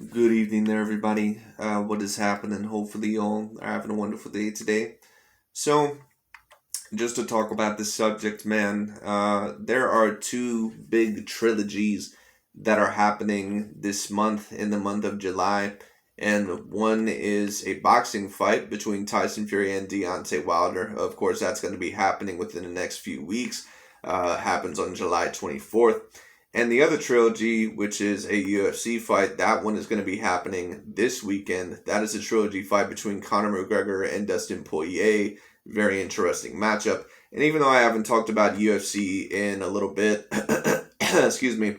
Good evening there, everybody. What is happening? Hopefully, you all are having a wonderful day today. So, just to talk about this subject, man, there are two big trilogies that are happening this month, in the month of July. And one is a boxing fight between Tyson Fury and Deontay Wilder. Of course, that's going to be happening within the next few weeks. Happens on July 24th. And the other trilogy, which is a UFC fight, that one is going to be happening this weekend. That is a trilogy fight between Conor McGregor and Dustin Poirier. Very interesting matchup. And even though I haven't talked about UFC in a little bit, excuse me,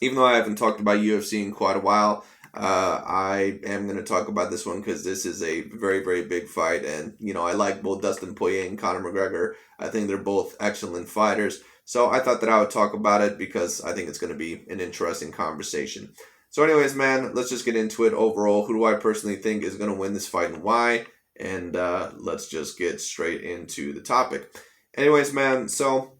even though I haven't talked about UFC in quite a while, I am going to talk about this one because this is a very, very big fight. And, I like both Dustin Poirier and Conor McGregor. I think they're both excellent fighters. So I thought that I would talk about it because I think it's going to be an interesting conversation. So, anyways, man, let's just get into it. Overall, who do I personally think is going to win this fight and why? And let's just get straight into the topic. Anyways, man, so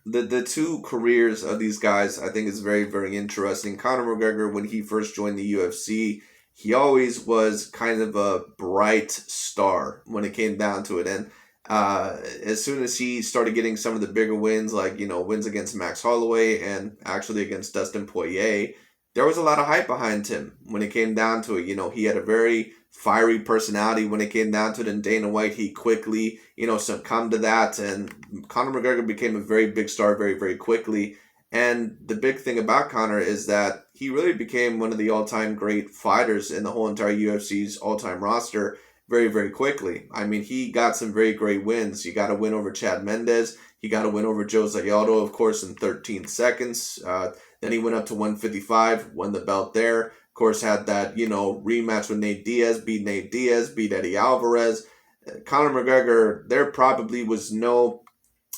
the two careers of these guys I think is very, very interesting. Conor McGregor, when he first joined the UFC, he always was kind of a bright star when it came down to it. And as soon as he started getting some of the bigger wins, like, wins against Max Holloway and actually against Dustin Poirier, there was a lot of hype behind him when it came down to it. He had a very fiery personality when it came down to it. And Dana White, he quickly, succumbed to that. And Conor McGregor became a very big star very, very quickly. And the big thing about Conor is that he really became one of the all-time great fighters in the whole entire UFC's all-time roster very, very quickly. I mean, he got some very great wins. He got a win over Chad Mendes. He got a win over Joe Zayaldo, of course, in 13 seconds. Then he went up to 155, won the belt there. Of course, had that, rematch with Nate Diaz, beat Eddie Alvarez. Conor McGregor, there probably was no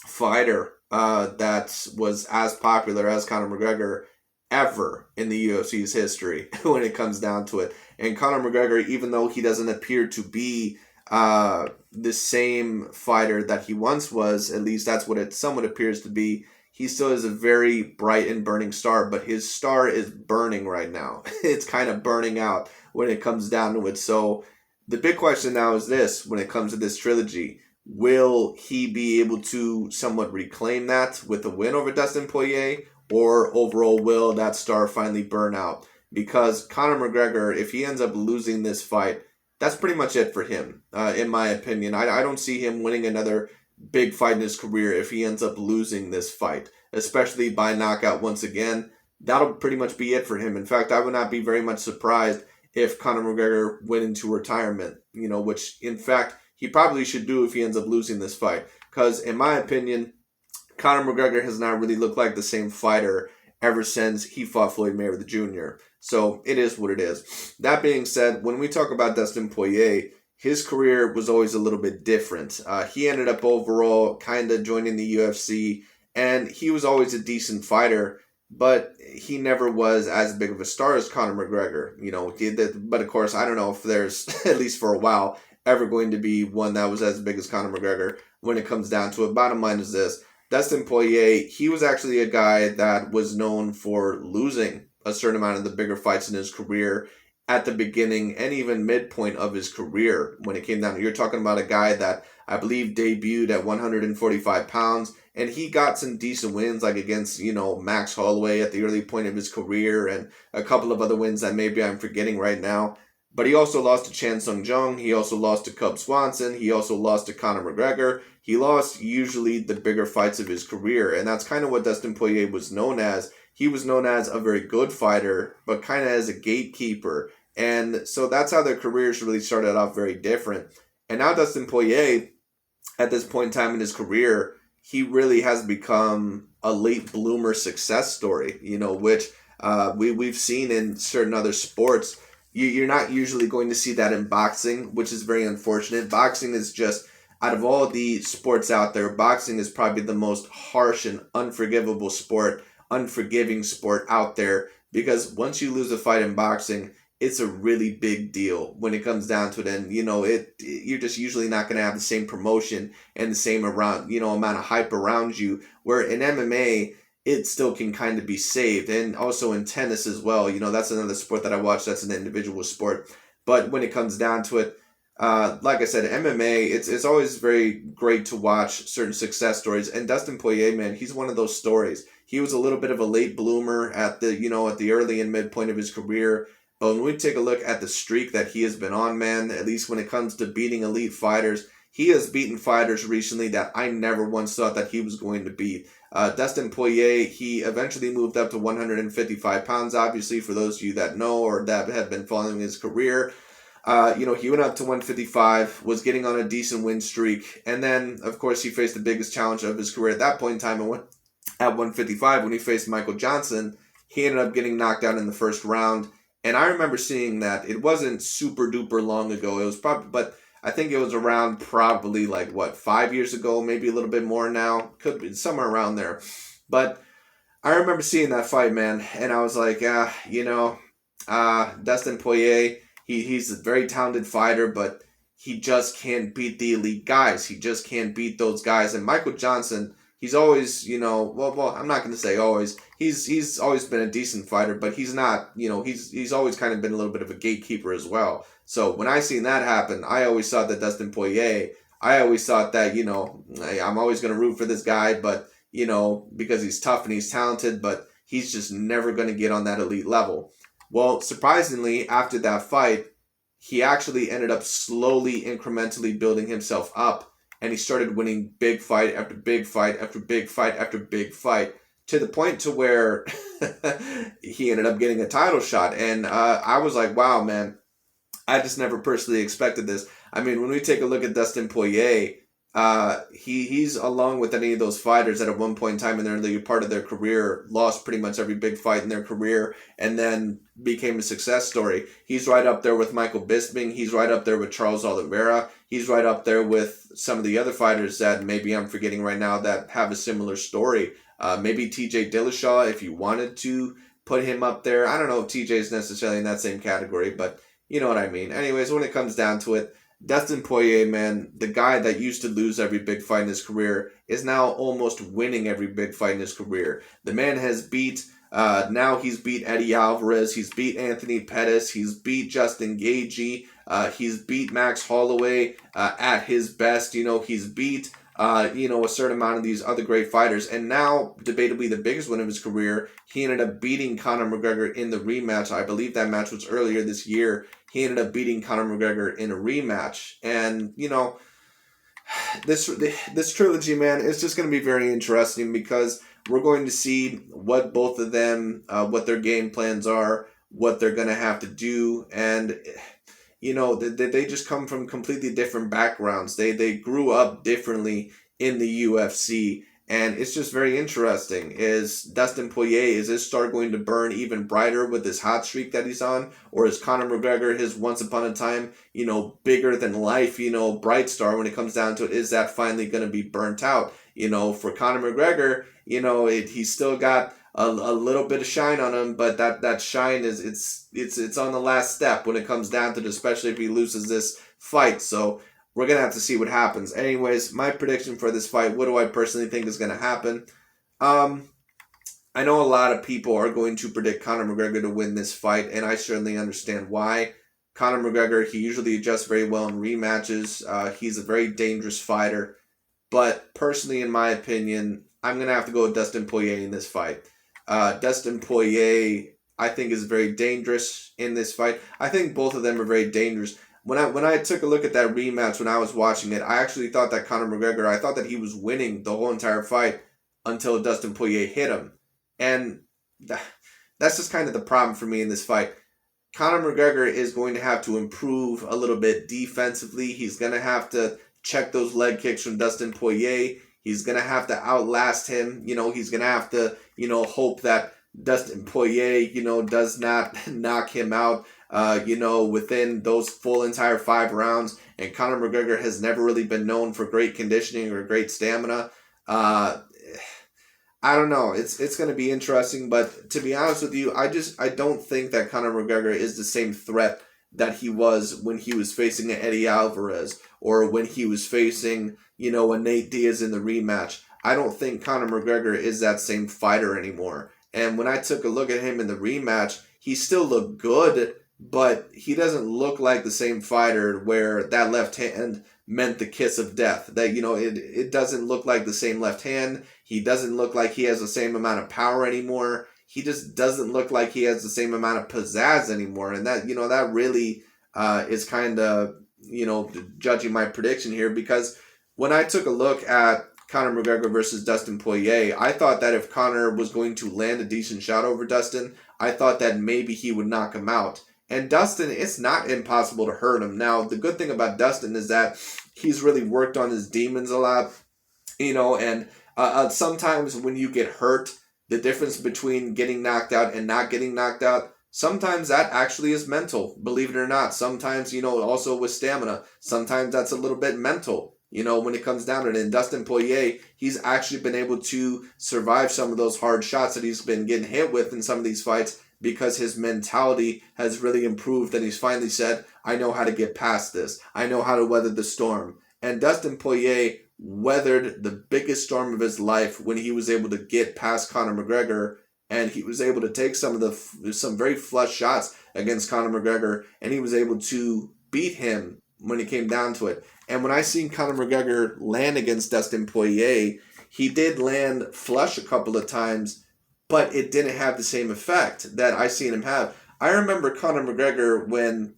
fighter that was as popular as Conor McGregor ever in the UFC's history when it comes down to it. And Conor McGregor, even though he doesn't appear to be the same fighter that he once was, at least that's what it somewhat appears to be, he still is a very bright and burning star, but his star is burning right now. It's kind of burning out when it comes down to it. So the big question now is this: when it comes to this trilogy, will he be able to somewhat reclaim that with a win over Dustin Poirier? Or overall, will that star finally burn out? Because Conor McGregor, if he ends up losing this fight, that's pretty much it for him, in my opinion. I don't see him winning another big fight in his career if he ends up losing this fight, especially by knockout once again. That'll pretty much be it for him. In fact, I would not be very much surprised if Conor McGregor went into retirement, which in fact he probably should do if he ends up losing this fight. Because in my opinion, Conor McGregor has not really looked like the same fighter ever since he fought Floyd Mayweather Jr. So it is what it is. That being said, when we talk about Dustin Poirier, his career was always a little bit different. He ended up overall kind of joining the UFC, and he was always a decent fighter, but he never was as big of a star as Conor McGregor. But of course, I don't know if there's, at least for a while, ever going to be one that was as big as Conor McGregor when it comes down to it. Bottom line is this: Dustin Poirier, he was actually a guy that was known for losing a certain amount of the bigger fights in his career at the beginning and even midpoint of his career when it came down. You're talking about a guy that I believe debuted at 145 pounds, and he got some decent wins like against, Max Holloway at the early point of his career and a couple of other wins that maybe I'm forgetting right now. But he also lost to Chan Sung Jung. He also lost to Cub Swanson. He also lost to Conor McGregor. He lost usually the bigger fights of his career, and that's kind of what Dustin Poirier was known as. He was known as a very good fighter, but kind of as a gatekeeper. And so that's how their careers really started off very different. And now Dustin Poirier, at this point in time in his career, he really has become a late bloomer success story, which we've seen in certain other sports. You're not usually going to see that in boxing, which is very unfortunate. Boxing is just, out of all the sports out there, boxing is probably the most harsh and unforgiving sport out there, because once you lose a fight in boxing, it's a really big deal when it comes down to it. And, you're just usually not going to have the same promotion and the same amount of hype around you. Where in MMA, it still can kind of be saved. And also in tennis as well, that's another sport that I watch. That's an individual sport. But when it comes down to it, like I said, MMA, it's always very great to watch certain success stories. And Dustin Poirier, man, he's one of those stories. He was a little bit of a late bloomer at the early and mid point of his career. But when we take a look at the streak that he has been on, man, at least when it comes to beating elite fighters, he has beaten fighters recently that I never once thought that he was going to beat. Dustin Poirier, he eventually moved up to 155 pounds, obviously, for those of you that know or that have been following his career. He went up to 155, was getting on a decent win streak, and then, of course, he faced the biggest challenge of his career at that point in time at 155 when he faced Michael Johnson. He ended up getting knocked out in the first round, and I remember seeing that. It wasn't super duper long ago. It was probably, but I think it was around probably 5 years ago, maybe a little bit more now. Could be somewhere around there. But I remember seeing that fight, man, and I was like, Dustin Poirier, he's a very talented fighter, but he just can't beat the elite guys. He just can't beat those guys. And Michael Johnson, he's always, well, I'm not going to say always. He's always been a decent fighter, but he's not, he's always kind of been a little bit of a gatekeeper as well. So when I seen that happen, I always thought that Dustin Poirier, I always thought that, I'm always going to root for this guy, but, because he's tough and he's talented, but he's just never going to get on that elite level. Well, surprisingly, after that fight, he actually ended up slowly, incrementally building himself up, and he started winning big fight after big fight after big fight after big fight, to the point to where he ended up getting a title shot. And I was like, wow, man, I just never personally expected this. I mean, when we take a look at Dustin Poirier, he's along with any of those fighters that at one point in time in their early part of their career lost pretty much every big fight in their career and then became a success story. He's right up there with Michael Bisping. He's right up there with Charles Oliveira. He's right up there with some of the other fighters that maybe I'm forgetting right now that have a similar story. Maybe TJ Dillashaw, if you wanted to put him up there. I don't know if TJ is necessarily in that same category, but you know what I mean. Anyways, when it comes down to it, Dustin Poirier, man, the guy that used to lose every big fight in his career is now almost winning every big fight in his career. The man has beat, now he's beat Eddie Alvarez, he's beat Anthony Pettis, he's beat Justin Gaethje, he's beat Max Holloway at his best, he's beat, a certain amount of these other great fighters. And now, debatably the biggest win of his career, he ended up beating Conor McGregor in the rematch. I believe that match was earlier this year. He ended up beating Conor McGregor in a rematch. And, this trilogy, man, is just going to be very interesting because we're going to see what both of them, what their game plans are, what they're going to have to do. And, they just come from completely different backgrounds. They grew up differently in the UFC. And it's just very interesting. Is Dustin Poirier, is his star going to burn even brighter with this hot streak that he's on? Or is Conor McGregor, his once upon a time, bigger than life, bright star when it comes down to it, is that finally going to be burnt out? For Conor McGregor, he's still got a little bit of shine on him, but that shine is, it's on the last step when it comes down to it, especially if he loses this fight. So we're going to have to see what happens. Anyways, my prediction for this fight, what do I personally think is going to happen? I know a lot of people are going to predict Conor McGregor to win this fight, and I certainly understand why. Conor McGregor, he usually adjusts very well in rematches. He's a very dangerous fighter. But personally, in my opinion, I'm going to have to go with Dustin Poirier in this fight. Dustin Poirier, I think, is very dangerous in this fight. I think both of them are very dangerous. When I took a look at that rematch when I was watching it, I actually thought that Conor McGregor, I thought that he was winning the whole entire fight until Dustin Poirier hit him. And that's just kind of the problem for me in this fight. Conor McGregor is going to have to improve a little bit defensively. He's going to have to check those leg kicks from Dustin Poirier. He's going to have to outlast him. He's going to have to, hope that Dustin Poirier, does not knock him out, within those full entire 5 rounds. And Conor McGregor has never really been known for great conditioning or great stamina. I don't know. It's going to be interesting, but to be honest with you, I don't think that Conor McGregor is the same threat that he was when he was facing Eddie Alvarez or when he was facing, a Nate Diaz in the rematch. I don't think Conor McGregor is that same fighter anymore. And when I took a look at him in the rematch, he still looked good, but he doesn't look like the same fighter where that left hand meant the kiss of death. That, it doesn't look like the same left hand. He doesn't look like he has the same amount of power anymore. He just doesn't look like he has the same amount of pizzazz anymore. And that really is kind of, judging my prediction here, because when I took a look at Conor McGregor versus Dustin Poirier, I thought that if Conor was going to land a decent shot over Dustin, I thought that maybe he would knock him out. And Dustin, it's not impossible to hurt him. Now, the good thing about Dustin is that he's really worked on his demons a lot, and sometimes when you get hurt, the difference between getting knocked out and not getting knocked out, sometimes that actually is mental, believe it or not. Sometimes, also with stamina, sometimes that's a little bit mental, when it comes down to it. And Dustin Poirier, he's actually been able to survive some of those hard shots that he's been getting hit with in some of these fights because his mentality has really improved, and he's finally said, I know how to get past this. I know how to weather the storm. And Dustin Poirier weathered the biggest storm of his life when he was able to get past Conor McGregor, and he was able to take some very flush shots against Conor McGregor, and he was able to beat him when it came down to it. And when I seen Conor McGregor land against Dustin Poirier, he did land flush a couple of times, but it didn't have the same effect that I seen him have. I remember Conor McGregor when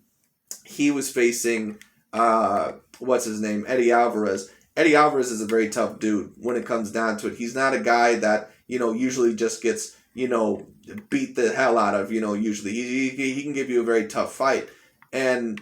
he was facing, Eddie Alvarez. Eddie Alvarez is a very tough dude when it comes down to it. He's not a guy that, usually just gets, beat the hell out of, usually. He can give you a very tough fight. And,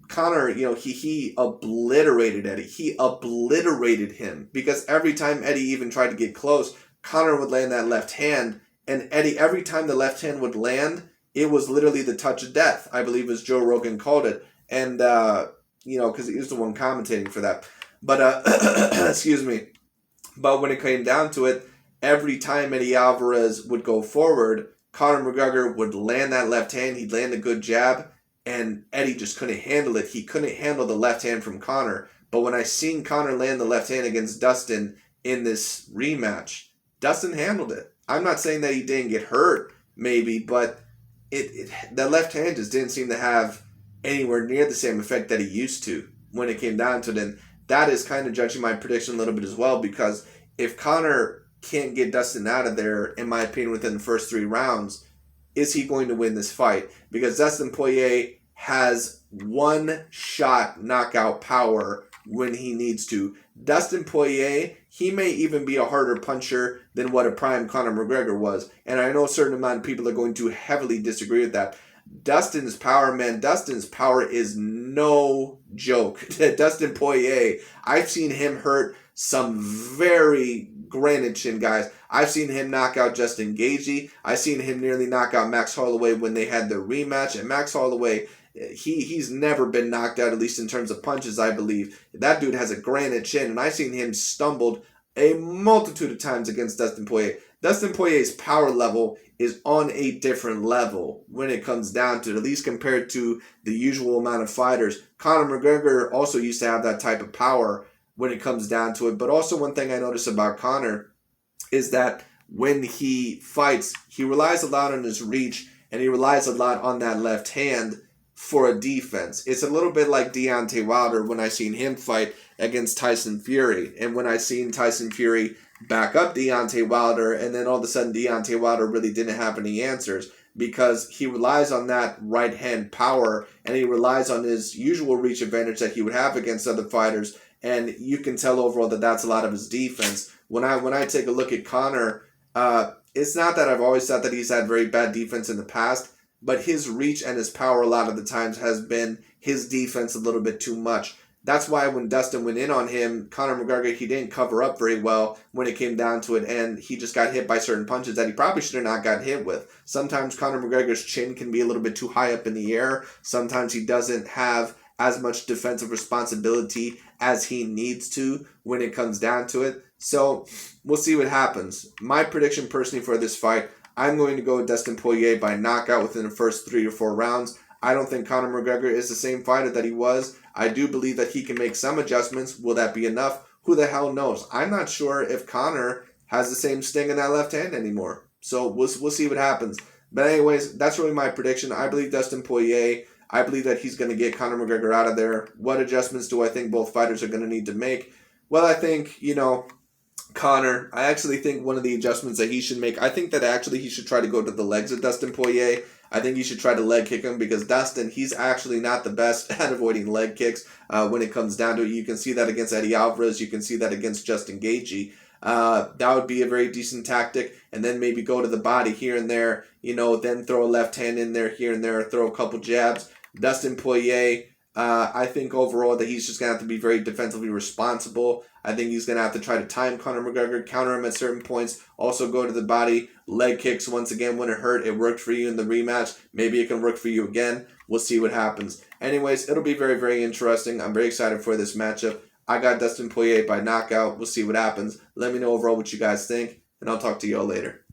Conor, he obliterated Eddie. He obliterated him because every time Eddie even tried to get close, Conor would land that left hand, and Eddie, every time the left hand would land, it was literally the touch of death, I believe, as Joe Rogan called it. And, because he was the one commentating for that. But, excuse me. But when it came down to it, every time Eddie Alvarez would go forward, Conor McGregor would land that left hand. He'd land a good jab, and Eddie just couldn't handle it. He couldn't handle the left hand from Conor. But when I seen Conor land the left hand against Dustin in this rematch, Dustin handled it. I'm not saying that he didn't get hurt, maybe, but that left hand just didn't seem to have anywhere near the same effect that he used to when it came down to it. And that is kind of judging my prediction a little bit as well, because if Conor can't get Dustin out of there, in my opinion, within the first 3 rounds, is he going to win this fight? Because Dustin Poirier has one-shot knockout power when he needs to. Dustin Poirier, he may even be a harder puncher than what a prime Conor McGregor was. And I know a certain amount of people are going to heavily disagree with that. Dustin's power is no joke. Dustin Poirier, I've seen him hurt some very granite chin guys. I've seen him knock out Justin Gaethje. I've seen him nearly knock out Max Holloway when they had their rematch. And Max Holloway, he's never been knocked out, at least in terms of punches, I believe. That dude has a granite chin, and I've seen him stumbled a multitude of times against Dustin Poirier. Dustin Poirier's power level is on a different level when it comes down to it, at least compared to the usual amount of fighters. Conor McGregor also used to have that type of power when it comes down to it. But also one thing I notice about Conor is that when he fights, he relies a lot on his reach, and he relies a lot on that left hand for a defense. It's a little bit like Deontay Wilder when I seen him fight against Tyson Fury. And when I seen Tyson Fury back up Deontay Wilder, and then all of a sudden Deontay Wilder really didn't have any answers, because he relies on that right hand power, and he relies on his usual reach advantage that he would have against other fighters. And you can tell overall that that's a lot of his defense. When I take a look at Conor, it's not that I've always thought that he's had very bad defense in the past, but his reach and his power a lot of the times has been his defense a little bit too much. That's why when Dustin went in on him, Conor McGregor, he didn't cover up very well when it came down to it, and he just got hit by certain punches that he probably should have not gotten hit with. Sometimes Conor McGregor's chin can be a little bit too high up in the air. Sometimes he doesn't have as much defensive responsibility as he needs to when it comes down to it. So we'll see what happens. My prediction personally for this fight, I'm going to go with Dustin Poirier by knockout within the first 3 or 4 rounds. I don't think Conor McGregor is the same fighter that he was. I do believe that he can make some adjustments. Will that be enough? who the hell knows? I'm not sure if Conor has the same sting in that left hand anymore. So we'll see what happens. But anyways, that's really my prediction. I believe Dustin Poirier. I believe that he's going to get Conor McGregor out of there. What adjustments do I think both fighters are going to need to make? Well, I think, Conor, I actually think one of the adjustments that he should make, I think that actually he should try to go to the legs of Dustin Poirier. I think he should try to leg kick him because Dustin, he's actually not the best at avoiding leg kicks when it comes down to it. You can see that against Eddie Alvarez. You can see that against Justin Gaethje. That would be a very decent tactic. And then maybe go to the body here and there, then throw a left hand in there here and there, throw a couple jabs. Dustin Poirier, I think overall that he's just going to have to be very defensively responsible. I think he's going to have to try to time Conor McGregor, counter him at certain points, also go to the body, leg kicks once again when it hurt. It worked for you in the rematch. Maybe it can work for you again. We'll see what happens. Anyways, it'll be very, very interesting. I'm very excited for this matchup. I got Dustin Poirier by knockout. We'll see what happens. Let me know overall what you guys think, and I'll talk to you all later.